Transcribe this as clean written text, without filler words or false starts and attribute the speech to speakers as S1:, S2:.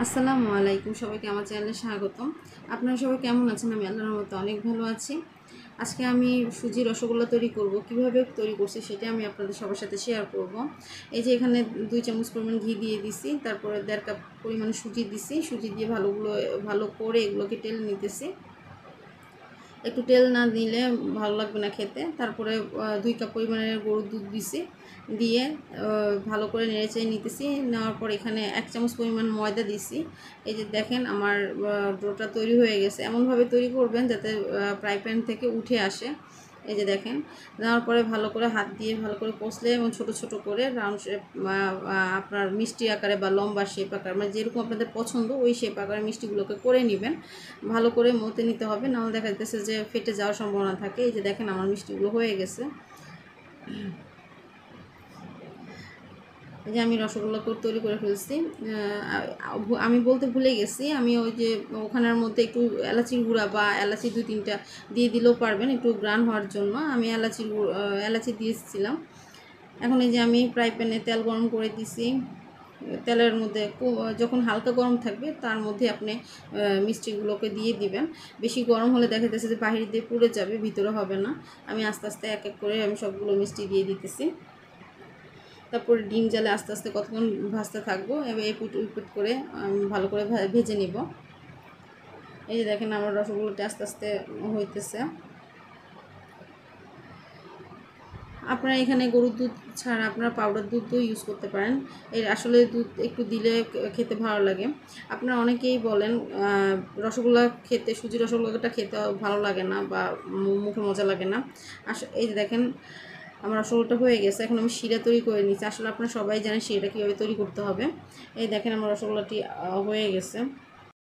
S1: আসসালামু আলাইকুম, সবাইকে আমার চ্যানেলে স্বাগতম। আপনারা সবাই কেমন আছেন? আমি আল্লাহর রহমতে অনেক ভালো আছি। আজকে আমি সুজি রসগোল্লা তৈরি করব। কিভাবে তৈরি করছি সেটা আমি আপনাদের সবার সাথে শেয়ার করব। এই যে এখানে 2 চামচ পরিমাণ ঘি দিয়ে দিছি, তারপরে 1.5 কাপ পরিমাণ সুজি দিছি। সুজি দিয়ে ভালো করে এগুলোকে টেলে নিতেছি। একটু তেল না দিলে ভালো লাগবে না খেতে। তারপরে 2 কাপ পরিমাণের গরুর দুধ দিছি, দিয়ে ভালো করে নেড়েচেড়ে নিতেছি। নেওয়ার পর এখানে 1 চামচ পরিমাণ ময়দা দিছি। এই যে দেখেন আমার ডোটা তৈরি হয়ে গেছে। এমনভাবে তৈরি করবেন যাতে ফ্রাই প্যান থেকে উঠে আসে। এই যে দেখেন, দেওয়ার পরে ভালো করে হাত দিয়ে ভালো করে কষলে এবং ছোট ছোট করে রাউন্ড শেপ, আপনার মিষ্টি আকারে বা লম্বা শেপ আকার, মানে যেরকম আপনাদের পছন্দ ওই শেপ আকারে মিষ্টিগুলোকে করে নেবেন। ভালো করে মতে নিতে হবে, নাহলে দেখা যাচ্ছে যে ফেটে যাওয়ার সম্ভাবনা থাকে। এই যে দেখেন আমার মিষ্টিগুলো হয়ে গেছে। এই যে আমি রসগোল্লা তৈরি করে ফেলছি। আমি বলতে ভুলে গেছি, আমি ওই যে ওখানের মধ্যে একটু এলাচির গুঁড়া বা এলাচি 2-3টা দিয়ে দিলেও পারবেন, একটু গ্রান হওয়ার জন্য। আমি এলাচি দিয়েছিলাম। এখন এই যে আমি ফ্রাই প্যানে তেল গরম করে দিছি। তেলের মধ্যে যখন হালকা গরম থাকবে তার মধ্যে আপনি মিষ্টিগুলোকে দিয়ে দিবেন। বেশি গরম হলে দেখা যাচ্ছে যে বাহির দিয়ে পুড়ে যাবে, ভিতরে হবে না। আমি আস্তে আস্তে এক এক করে আমি সবগুলো মিষ্টি দিয়ে দিতেছি। তারপরে ডিম জ্বালে আস্তে আস্তে কতক্ষণ ভাজতে থাকবো, এবার এপিট উপিট করে ভালো করে ভেজে নিব। এই যে দেখেন আমার রসগোল্লাটা আস্তে আস্তে হইতেছে। আপনারা এখানে গরুর দুধ ছাড়া আপনারা পাউডার দুধও ইউজ করতে পারেন। এর আসলে দুধ একটু দিলে খেতে ভালো লাগে। আপনারা অনেকেই বলেন রসগোল্লা খেতে, সুজি রসগোল্লাটা খেতে ভালো লাগে না বা মুখে মজা লাগে না। এই যে দেখেন আমার রসগোল্লাটা হয়ে গেছে। এখন আমি শিরা তৈরি করে নিচ্ছি। আসলে আপনারা সবাই জানেন শিরাটা কীভাবে তৈরি করতে হবে। এই দেখেন আমার রসগোল্লাটি হয়ে গেছে।